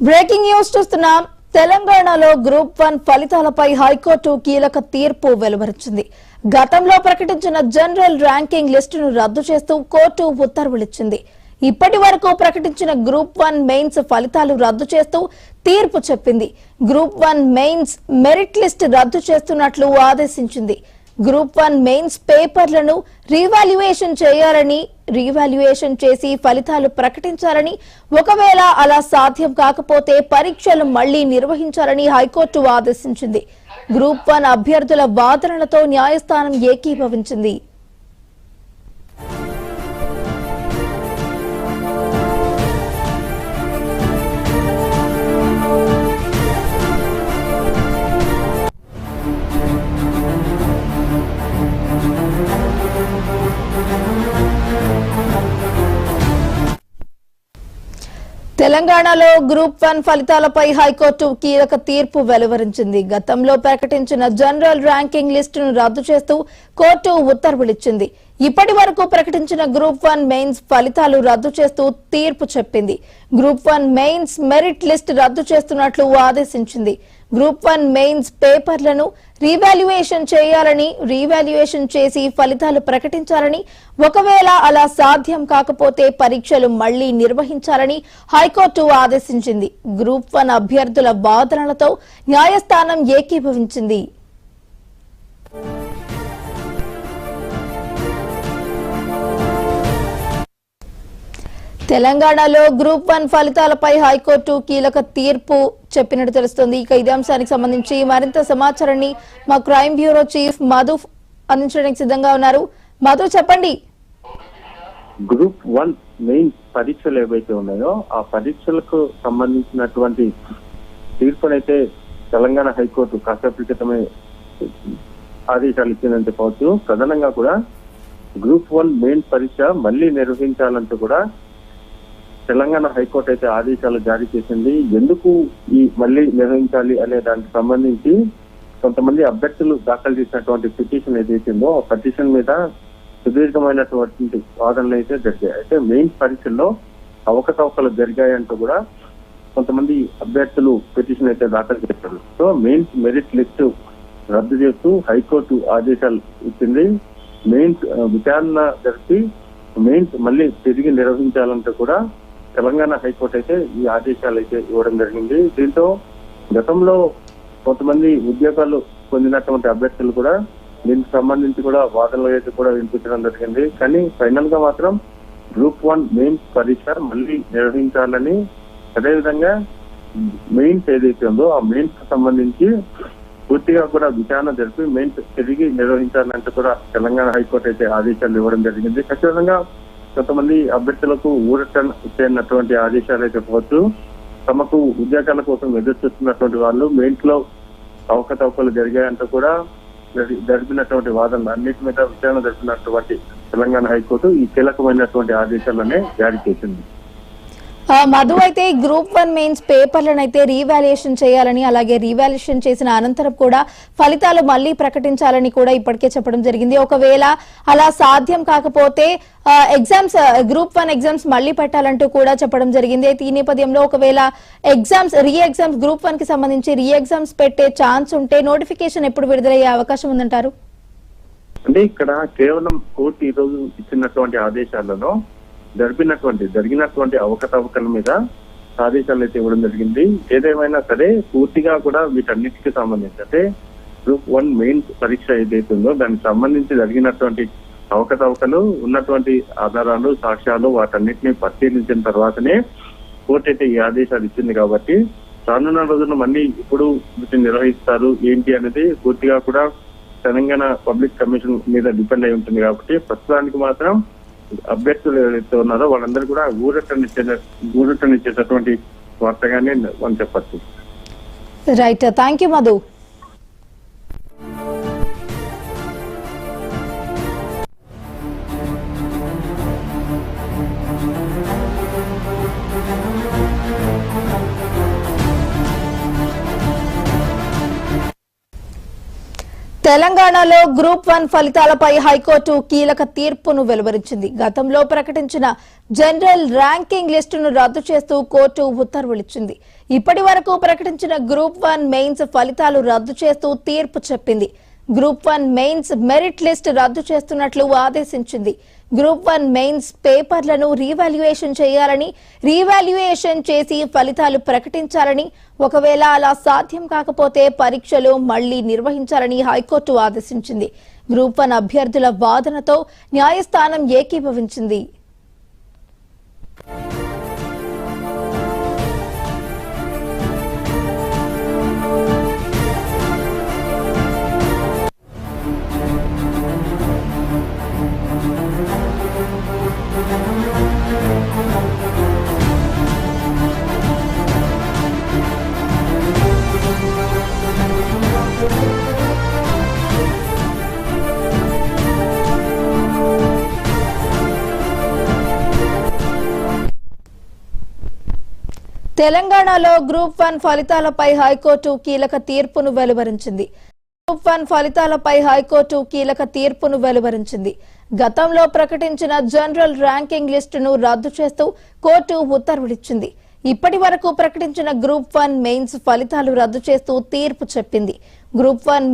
Breaking news చూస్తున్నాం. తెలంగాణలో group 1 ఫలితాలపై హైకోర్టు కీలక తీర్పు వెలువరించింది. గతంలో ప్రకటించిన జనరల్ ర్యాంకింగ్ లిస్టును రద్దు చేస్తూ కోర్టు ఉత్తర్వులిచ్చింది. ఇప్పటి వరకు ప్రకటించిన గ్రూప్ 1 మెయిన్స్ ఫలితాలు రద్దు చేస్తూ తీర్పు చెప్పింది. గ్రూప్ 1 మెయిన్స్ మెరిట్ లిస్ట్ రద్దు చేస్తున్నట్లు ఆదేశించింది. గ్రూప్ 1 మెయిన్స్ పేపర్లను రీవాల్యుయేషన్ చేయాలని, రీవాల్యుయేషన్ చేసి ఫలితాలు ప్రకటించాలని, ఒకవేళ అలా సాధ్యం కాకపోతే పరీక్షలు మళ్లీ నిర్వహించాలని హైకోర్టు ఆదేశించింది. గ్రూప్ 1 అభ్యర్థుల వాదనలతో న్యాయస్థానం ఏకీభవించింది. తెలంగాణలో గ్రూప్ 1 ఫలితాలపై హైకోర్టు కీలక తీర్పు వెలువరించింది. గతంలో ప్రకటించిన జనరల్ ర్యాంకింగ్ లిస్టును రద్దు చేస్తూ కోర్టు ఉత్తర్వులిచ్చింది. ఇప్పటి వరకు ప్రకటించిన గ్రూప్ 1 మెయిన్స్ ఫలితాలు రద్దు చేస్తూ తీర్పు చెప్పింది. గ్రూప్ 1 మెయిన్స్ మెరిట్ లిస్ట్ రద్దు చేస్తున్నట్లు ఆదేశించింది. గ్రూప్ 1 మెయిన్స్ పేపర్లను రీవాల్యుయేషన్ చేయాలని, రీవాల్యుయేషన్ చేసి ఫలితాలు ప్రకటించాలని, ఒకవేళ అలా సాధ్యం కాకపోతే పరీక్షలు మళ్లీ నిర్వహించాలని హైకోర్టు ఆదేశించింది. గ్రూప్ 1 అభ్యర్థుల వాదనలతో న్యాయస్థానం ఏకీభవించింది. తెలంగాణలో గ్రూప్ 1 ఫలితాలపై హైకోర్టు కీలక తీర్పు చెప్పినట్టు తెలుస్తోంది. ఇక ఇదే అంశానికి సంబంధించి మరింత సమాచారాన్ని మా క్రైమ్ బ్యూరో చీఫ్ మధు అందించడానికి సిద్ధంగా ఉన్నారు. మధు, చెప్పండి. గ్రూప్ 1 మెయిన్ పరీక్షలు ఏవైతే ఉన్నాయో ఆ పరీక్షలకు సంబంధించినటువంటి తీర్పునైతే తెలంగాణ హైకోర్టు కాసేపటి క్రితమే ఆదేశాలు ఇచ్చిందని చెప్పవచ్చు. ప్రధానంగా కూడా గ్రూప్ 1 మెయిన్ పరీక్ష మళ్లీ నిర్వహించాలంటూ కూడా తెలంగాణ హైకోర్టు అయితే ఆదేశాలు జారీ చేసింది. ఎందుకు ఈ మళ్లీ నిర్వహించాలి అనే దానికి సంబంధించి కొంతమంది అభ్యర్థులు దాఖలు చేసినటువంటి పిటిషన్ ఏదైతుందో ఆ పిటిషన్ మీద సుదీర్ఘమైనటువంటి వాదనలు అయితే జరిగాయి. అయితే మెయిన్ పరీక్షల్లో అవకతవకలు జరిగాయంటూ కూడా కొంతమంది అభ్యర్థులు పిటిషన్ అయితే దాఖలు చేశారు. సో మెయిన్స్ మెరిట్ లిస్టు రద్దు చేస్తూ హైకోర్టు ఆదేశాలు ఇచ్చింది. మెయిన్స్ విచారణ జరిపి మెయిన్స్ మళ్ళీ తిరిగి నిర్వహించాలంటూ కూడా తెలంగాణ హైకోర్టు అయితే ఈ ఆదేశాలు అయితే ఇవ్వడం జరిగింది. దీంతో గతంలో కొంతమంది ఉద్యోగాలు పొందినటువంటి అభ్యర్థులు కూడా దీనికి సంబంధించి కూడా వాదనలు అయితే కూడా వినిపించడం జరిగింది. కానీ ఫైనల్ గా మాత్రం గ్రూప్ 1 మెయిన్స్ పరీక్ష మళ్ళీ నిర్వహించాలని, అదేవిధంగా మెయిన్స్ ఏదైతే ఉందో ఆ మెయిన్స్ కు సంబంధించి పూర్తిగా కూడా విచారణ జరిపి మెయిన్స్ తిరిగి నిర్వహించాలంటూ కూడా తెలంగాణ హైకోర్టు అయితే ఆదేశాలు ఇవ్వడం జరిగింది. ఖచ్చితంగా కొంతమంది అభ్యర్థులకు ఊరట ఇచ్చేటువంటి ఆదేశాలు అయితే చెప్పవచ్చు. తమకు ఉద్యోగాల కోసం ఎదురు చూస్తున్నటువంటి వాళ్ళు మెయిన్స్ లో అవకతవకలు జరిగాయంటూ కూడా జరిపినటువంటి వాదనలు అన్నిటి మీద విచారణ జరిపినటువంటి తెలంగాణ హైకోర్టు ఈ కీలకమైనటువంటి ఆదేశాలనే జారీ చేసింది. మధు, అయితే గ్రూప్ 1 మెయిన్స్ పేపర్లను అయితే రీవాల్యుయేషన్ చేయాలని, అలాగే రీవాల్యుయేషన్ చేసిన అనంతరం కూడా ఫలితాలు మళ్లీ ప్రకటించాలని కూడా ఇప్పటికే చెప్పడం జరిగింది. ఒకవేళ అలా సాధ్యం కాకపోతే ఎగ్జామ్స్ గ్రూప్ 1 ఎగ్జామ్స్ మళ్లీ పెట్టాలంటూ కూడా చెప్పడం జరిగింది. అయితే ఈ నేపథ్యంలో ఒకవేళ రీ ఎగ్జామ్స్ గ్రూప్ 1 కి సంబంధించి రీ ఎగ్జామ్స్ పెట్టే ఛాన్స్ ఉంటే నోటిఫికేషన్ ఎప్పుడు విడుదలయ్యే అవకాశం ఉందంటారు? అంటే ఇక్కడ కేవలం కోర్టు ఈ రోజు ఇచ్చినటువంటి ఆదేశాలలో జరిగినటువంటి అవకతవకల మీద ఆదేశాలు అయితే ఇవ్వడం జరిగింది. ఏదేమైనా సరే పూర్తిగా కూడా వీటన్నిటికీ సంబంధించి అంటే గ్రూప్ 1 మెయిన్ పరీక్ష ఏదైతుందో దానికి సంబంధించి జరిగినటువంటి అవకతవకలు ఉన్నటువంటి ఆధారాలు, సాక్ష్యాలు వాటన్నిటిని పరిశీలించిన తర్వాతనే కోర్టు అయితే ఈ ఆదేశాలు ఇచ్చింది. కాబట్టి రానున్న రోజుల్లో మళ్ళీ ఇప్పుడు వీటిని నిర్వహిస్తారు ఏంటి అనేది పూర్తిగా కూడా తెలంగాణ పబ్లిక్ కమిషన్ మీద డిపెండ్ అయి ఉంటుంది. కాబట్టి ప్రస్తుతానికి మాత్రం అభ్యర్థులు ఎవరైతే ఉన్నారో వాళ్ళందరూ కూడా ఊరటనిచ్చేటటువంటి వార్తగానే మనం చెప్పచ్చు. Right, thank you Madhu. తెలంగాణలో గ్రూప్ 1 ఫలితాలపై హైకోర్టు కీలక తీర్పును వెలువరించింది. గతంలో ప్రకటించిన జనరల్ ర్యాంకింగ్ లిస్టును రద్దు చేస్తూ కోర్టు ఉత్తర్వులిచ్చింది. ఇప్పటి వరకు ప్రకటించిన గ్రూప్ 1 మెయిన్స్ ఫలితాలు రద్దు చేస్తూ తీర్పు చెప్పింది. గ్రూప్ 1 మెయిన్స్ మెరిట్ లిస్ట్ రద్దు చేస్తున్నట్లు ఆదేశించింది. గ్రూప్ 1 మెయిన్స్ పేపర్లను రీవాల్యుయేషన్ చేయాలని, రీవాల్యుయేషన్ చేసి ఫలితాలు ప్రకటించాలని, ఒకవేళ అలా సాధ్యం కాకపోతే పరీక్షలు మళ్లీ నిర్వహించాలని హైకోర్టు ఆదేశించింది. గ్రూప్ 1 అభ్యర్థుల వాదనతో న్యాయస్థానం ఏకీభవించింది. తెలంగాణలో గ్రూప్ 1 ఫలితాలపై హైకోర్టు కీలక తీర్పును వెలువరించింది. గ్రూప్ 1 ఫలితాలపై హైకోర్టు కీలక తీర్పును వెలువరించింది. గతంలో ప్రకటించిన జనరల్ ర్యాంకింగ్ లిస్టును రద్దు చేస్తూ కోర్టు ఉత్తర్వులిచ్చింది. ఇప్పటి వరకు ప్రకటించిన గ్రూప్ 1 మెయిన్స్ ఫలితాలు రద్దు చేస్తూ తీర్పు చెప్పింది. గ్రూప్ 1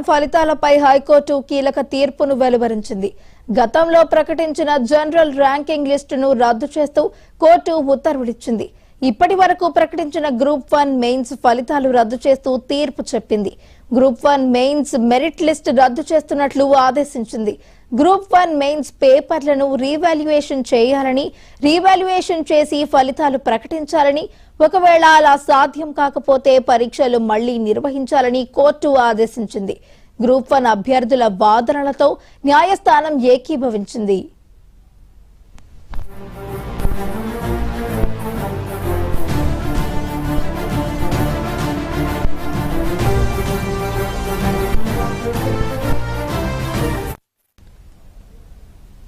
ఫలితాలపై హైకోర్టు కీలక తీర్పును వెలువరించింది. గతంలో ప్రకటించిన జనరల్ ర్యాంకింగ్ లిస్టును రద్దు చేస్తూ కోర్టు ఉత్తర్వులిచ్చింది. ఇప్పటి వరకు ప్రకటించిన గ్రూప్ 1 మెయిన్స్ ఫలితాలు రద్దు చేస్తూ తీర్పు చెప్పింది. గ్రూప్ 1 మెయిన్స్ మెరిట్ లిస్ట్ రద్దు చేస్తున్నట్లు ఆదేశించింది. గ్రూప్ 1 మెయిన్స్ పేపర్లను రీవాల్యుయేషన్ చేయాలని, రీవాల్యుయేషన్ చేసి ఫలితాలు ప్రకటించాలని, ఒకవేళ అలా సాధ్యం కాకపోతే పరీక్షలు మళ్లీ నిర్వహించాలని కోర్టు ఆదేశించింది. గ్రూప్ 1 అభ్యర్థుల వాదనలతో న్యాయస్థానం ఏకీభవించింది.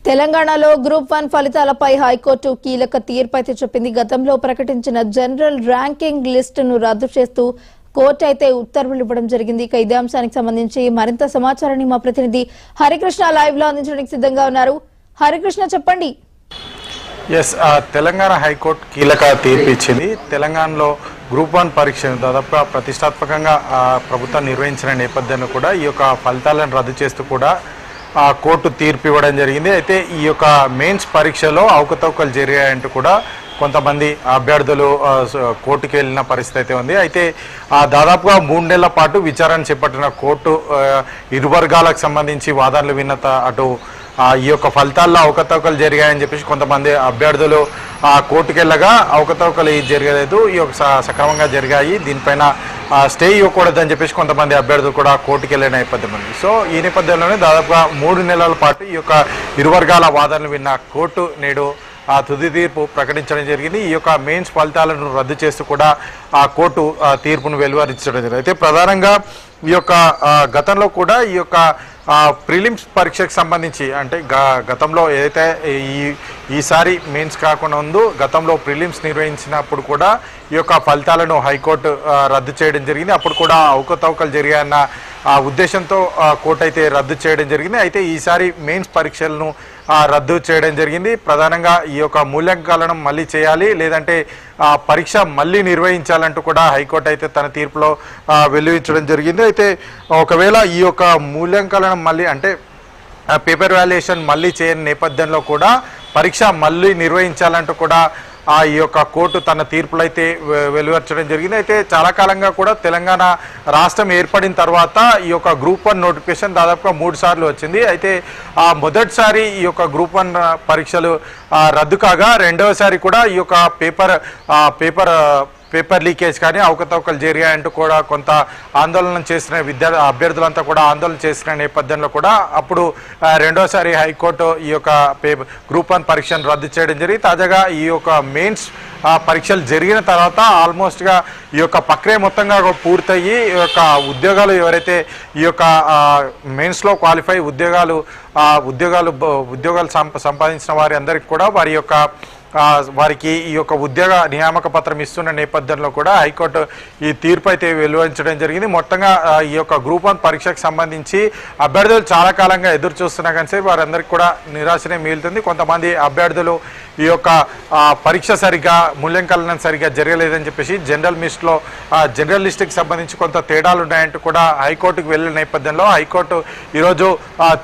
తెలంగాణలో గ్రూప్ 1 ఫలితాలపై హైకోర్టు కీలక తీర్పు అయితే చెప్పింది. గతంలో ప్రకటించిన జనరల్ ర్యాంకింగ్ లిస్టును రద్దు చేస్తూ కోర్టు అయితే ఉత్తర్వులు ఇవ్వడం జరిగింది. ఇక ఇదే అంశానికి సంబంధించి మరింత సమాచారాన్ని మా ప్రతినిధి హరికృష్ణ లైవ్ లో అందించడానికి సిద్ధంగా ఉన్నారు. హరికృష్ణ, చెప్పండి. తెలంగాణ హైకోర్టు కీలక తీర్పు ఇచ్చింది. తెలంగాణలో గ్రూప్ 1 పరీక్షను దాదాపుగా ప్రతిష్టాత్మకంగా ప్రభుత్వం నిర్వహించిన నేపథ్యంలో కూడా ఈ యొక్క ఫలితాలను రద్దు చేస్తూ కూడా కోర్టు తీర్పు ఇవ్వడం జరిగింది. అయితే ఈ యొక్క మెయిన్స్ పరీక్షలో అవకతవకలు జరిగాయంటూ కూడా కొంతమంది అభ్యర్థులు కోర్టుకు వెళ్ళిన పరిస్థితి అయితే ఉంది. అయితే దాదాపుగా 3 నెలల పాటు విచారణ చేపట్టిన కోర్టు ఇరు వర్గాలకు సంబంధించి వాదనలు విన్న అటు ఈ యొక్క ఫలితాల్లో అవకతవకలు జరిగాయని చెప్పేసి కొంతమంది అభ్యర్థులు కోర్టుకు వెళ్ళగా అవకతవకలు జరగలేదు, ఈ యొక్క సక్రమంగా జరిగాయి, దీనిపైన స్టే ఇవ్వకూడదని చెప్పేసి కొంతమంది అభ్యర్థులు కూడా కోర్టుకు వెళ్ళే నేపథ్యం ఉంది. సో ఈ నేపథ్యంలోనే దాదాపుగా 3 నెలల పాటు ఈ యొక్క ఇరు వర్గాల వాదనలు విన్న కోర్టు నేడు తుది తీర్పు ప్రకటించడం జరిగింది. ఈ యొక్క మెయిన్స్ ఫలితాలను రద్దు చేస్తూ కూడా కోర్టు తీర్పును వెలువరించడం జరిగింది. అయితే ప్రధానంగా ఈ యొక్క గతంలో కూడా ఈ యొక్క ప్రిలిమ్స్ పరీక్షకు సంబంధించి అంటే గతంలో ఏదైతే ఈసారి మెయిన్స్ కాకుండా ఉందో గతంలో ప్రిలిమ్స్ నిర్వహించినప్పుడు కూడా ఈ యొక్క ఫలితాలను హైకోర్టు రద్దు చేయడం జరిగింది. అప్పుడు కూడా అవకతవకలు జరిగాయన్న ఉద్దేశంతో కోర్టు అయితే రద్దు చేయడం జరిగింది. అయితే ఈసారి మెయిన్స్ పరీక్షలను రద్దు చేయడం జరిగింది. ప్రధానంగా ఈ యొక్క మూల్యాంకనం మళ్ళీ చేయాలి, లేదంటే పరీక్ష మళ్ళీ నిర్వహించాలంటూ కూడా హైకోర్టు అయితే తన తీర్పులో వెలువరించడం జరిగింది. అయితే ఒకవేళ ఈ యొక్క మూల్యాంకనం మళ్ళీ అంటే పేపర్ వాల్యుయేషన్ మళ్ళీ చేయని నేపథ్యంలో కూడా పరీక్ష మళ్ళీ నిర్వహించాలంటూ కూడా ఈ యొక్క కోర్టు తన తీర్పులు అయితే వెలువరించడం జరిగింది. అయితే చాలా కాలంగా కూడా తెలంగాణ రాష్ట్రం ఏర్పడిన తర్వాత ఈ యొక్క గ్రూప్ 1 నోటిఫికేషన్ దాదాపుగా 3 సార్లు వచ్చింది. అయితే మొదటిసారి ఈ యొక్క గ్రూప్ 1 పరీక్షలు రద్దు కాగా రెండవసారి కూడా ఈ యొక్క పేపర్ లీకేజ్ కానీ అవకతవకలు జరిగాయంటూ కూడా కొంత ఆందోళన చేసిన అభ్యర్థులంతా కూడా ఆందోళన చేసిన నేపథ్యంలో కూడా అప్పుడు రెండోసారి హైకోర్టు ఈ యొక్క గ్రూప్ 1 పరీక్షను రద్దు చేయడం జరిగింది. తాజాగా ఈ యొక్క మెయిన్స్ పరీక్షలు జరిగిన తర్వాత ఆల్మోస్ట్గా ఈ యొక్క ప్రక్రియ మొత్తంగా పూర్తయ్యి ఈ యొక్క ఉద్యోగాలు ఎవరైతే ఈ యొక్క మెయిన్స్లో క్వాలిఫై ఉద్యోగాలు సంపాదించిన వారి అందరికీ కూడా వారి యొక్క వారికి ఈ యొక్క ఉద్యోగ నియామక పత్రం ఇస్తున్న నేపథ్యంలో కూడా హైకోర్టు ఈ తీర్పు అయితే వెలువరించడం జరిగింది. మొత్తంగా ఈ యొక్క గ్రూప్ 1 పరీక్షకు సంబంధించి అభ్యర్థులు చాలా కాలంగా ఎదురు చూస్తున్నా కానీ వారందరికీ కూడా నిరాశనే మిగులుతుంది. కొంతమంది అభ్యర్థులు ఈ యొక్క పరీక్ష సరిగ్గా మూల్యాంకనం సరిగ్గా జరగలేదని చెప్పేసి జనరల్ లిస్టుకి సంబంధించి కొంత తేడాలు ఉన్నాయంటూ కూడా హైకోర్టుకు వెళ్ళిన నేపథ్యంలో హైకోర్టు ఈరోజు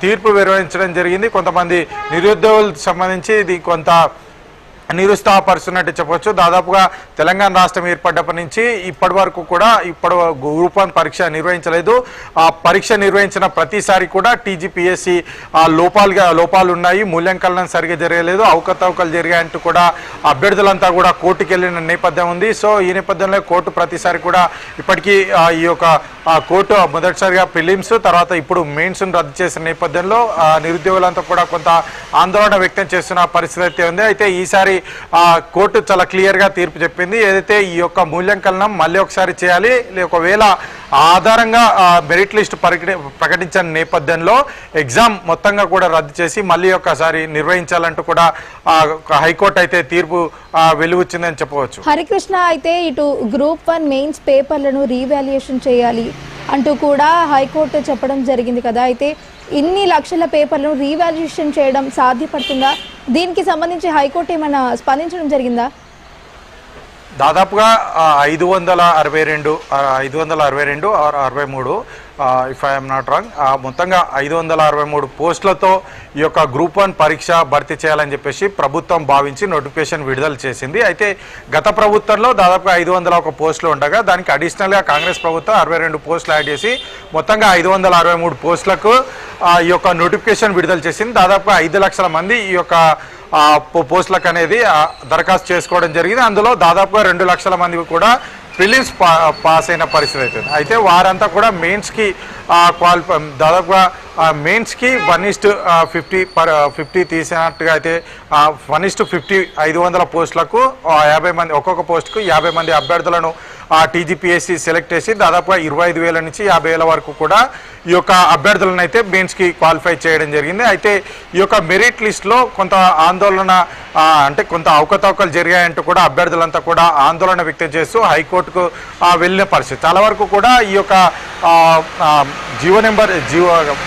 తీర్పు వెలువరించడం జరిగింది. కొంతమంది నిరుద్యోగులకు సంబంధించి ఇది కొంత నిరుత్సాహపరుస్తున్నట్టు చెప్పవచ్చు. దాదాపుగా తెలంగాణ రాష్ట్రం ఏర్పడ్డప్పటి నుంచి ఇప్పటి వరకు కూడా గ్రూప్ 1 పరీక్ష నిర్వహించలేదు. ఆ పరీక్ష నిర్వహించిన ప్రతిసారి కూడా టీజీపీఎస్సీ లోపాలు ఉన్నాయి, మూల్యాంకనం సరిగ్గా జరగలేదు, అవకతవకలు జరిగాయంటూ కూడా అభ్యర్థులంతా కూడా కోర్టుకు వెళ్ళిన నేపథ్యం ఉంది. సో ఈ నేపథ్యంలో కోర్టు ప్రతిసారి కూడా ఇప్పటికీ ఈ యొక్క కోర్టు మొదటిసారిగా ప్రిలిమ్స్ తర్వాత ఇప్పుడు మెయిన్స్ రద్దు చేసిన నేపథ్యంలో నిరుద్యోగులంతా కూడా కొంత ఆందోళన వ్యక్తం చేస్తున్న పరిస్థితి అయితే ఉంది. అయితే ఈసారి కోర్టు చాలా క్లియర్గా తీర్పు చెప్పింది. ఏదైతే ఈ యొక్క మూల్యాంకనం మళ్ళీ ఒకసారి చేయాలి, ఒకవేళ ఆధారంగా మెరిట్ లిస్ట్ ప్రకటించిన నేపథ్యంలో ఎగ్జామ్ మొత్తంగా కూడా రద్దు చేసి మళ్ళీ ఒకసారి నిర్వహించాలంటూ కూడా హైకోర్టు అయితే తీర్పు వెలువచ్చిందని చెప్పవచ్చు. హరికృష్ణ, అయితే ఇటు గ్రూప్ 1 మెయిన్స్ పేపర్లను రీవాల్యుయేషన్ చేయాలి అంటూ కూడా హైకోర్టు చెప్పడం జరిగింది కదా. అయితే ఇన్ని లక్షల పేపర్లను రీవాల్యుయేషన్ చేయడం సాధ్యపడుతుందా? దీనికి సంబంధించి హైకోర్టు ఏమైనా స్పందించడం జరిగిందా? దాదాపుగా 562 or 63 if I'm not wrong మొత్తంగా 563 పోస్టులతో ఈ యొక్క గ్రూప్ 1 పరీక్ష భర్తీ చేయాలని చెప్పేసి ప్రభుత్వం భావించి నోటిఫికేషన్ విడుదల చేసింది. అయితే గత ప్రభుత్వంలో దాదాపుగా 501 పోస్టులు ఉండగా దానికి అడిషనల్గా కాంగ్రెస్ ప్రభుత్వం 62 పోస్టులు యాడ్ చేసి మొత్తంగా 563 పోస్టులకు ఈ యొక్క నోటిఫికేషన్ విడుదల చేసింది. దాదాపుగా 5 లక్షల మంది ఈ యొక్క పోస్టులకు అనేది దరఖాస్తు చేసుకోవడం జరిగింది. అందులో దాదాపుగా 2 లక్షల మంది కూడా ప్రిలిమ్స్ పాస్ అయిన పరిస్థితి అవుతుంది. అయితే వారంతా కూడా మెయిన్స్కి దాదాపుగా మెయిన్స్కి 1:50 తీసినట్టుగా అయితే 1:50 500 పోస్టులకు 50 మంది, ఒక్కొక్క పోస్టుకు 50 మంది అభ్యర్థులను టీజీపీఎస్సీ సెలెక్ట్ చేసి దాదాపుగా 25,000 నుంచి 50,000 వరకు కూడా ఈ యొక్క అభ్యర్థులను అయితే మెయిన్స్కి క్వాలిఫై చేయడం జరిగింది. అయితే ఈ యొక్క మెరిట్ లిస్ట్లో కొంత ఆందోళన అంటే కొంత అవకతవకలు జరిగాయంటూ కూడా అభ్యర్థులంతా కూడా ఆందోళన వ్యక్తం చేస్తూ హైకోర్టుకు వెళ్ళిన పరిస్థితి. చాలా వరకు కూడా ఈ యొక్క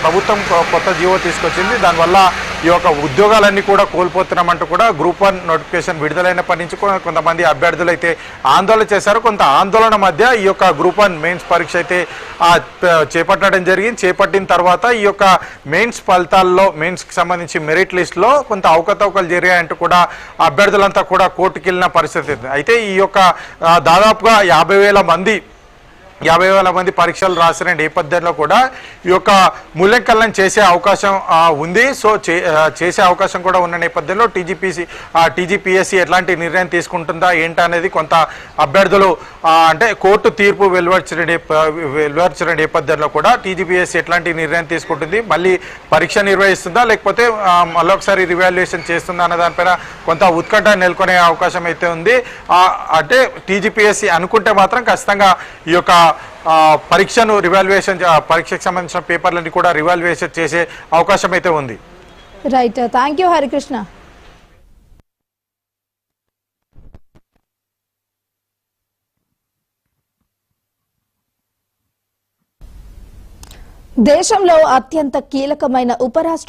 ప్రభుత్వం కొత్త జీవో తీసుకొచ్చింది. దానివల్ల ఈ యొక్క ఉద్యోగాలన్నీ కూడా కోల్పోతున్నామంటూ కూడా గ్రూప్ 1 నోటిఫికేషన్ విడుదలైనప్పటి నుంచి కొంతమంది అభ్యర్థులు అయితే ఆందోళన చేశారు. కొంత ఆందోళన మధ్య ఈ యొక్క గ్రూప్ 1 మెయిన్స్ పరీక్ష అయితే చేపట్టడం జరిగింది. చేపట్టిన తర్వాత ఈ యొక్క మెయిన్స్ ఫలితాల్లో మెయిన్స్కి సంబంధించి మెరిట్ లిస్ట్లో కొంత అవకతవకలు జరిగాయంటూ కూడా అభ్యర్థులంతా కూడా కోర్టుకు వెళ్ళిన పరిస్థితి. అయితే ఈ యొక్క దాదాపుగా 50,000 మంది పరీక్షలు రాసిన నేపథ్యంలో కూడా ఈ యొక్క మూల్యాంకనం చేసే అవకాశం ఉంది. సో చేసే అవకాశం కూడా ఉన్న నేపథ్యంలో టీజీపీఎస్సీ ఎట్లాంటి నిర్ణయం తీసుకుంటుందా ఏంటి అనేది కొంత అభ్యర్థులు అంటే కోర్టు తీర్పు వెలువరించిన నేపథ్యంలో కూడా టీజీపీఎస్సీ ఎట్లాంటి నిర్ణయం తీసుకుంటుంది, మళ్ళీ పరీక్ష నిర్వహిస్తుందా లేకపోతే మళ్ళొకసారి రివాల్యుయేషన్ చేస్తుందా అన్న దానిపైన కొంత ఉత్కంఠ నెలకొనే అవకాశం అయితే ఉంది. అంటే టీజీపీఎస్సీ అనుకుంటే మాత్రం ఖచ్చితంగా ఈ యొక్క పరీక్షను పరీక్షకు సంబంధించిన పేపర్లని కూడా రివాల్యుయేషన్ చేసే అవకాశం అయితే ఉంది. Right, thank you Harikrishna. దేశంలో అత్యంత కీలకమైన ఉపరాష్ట్ర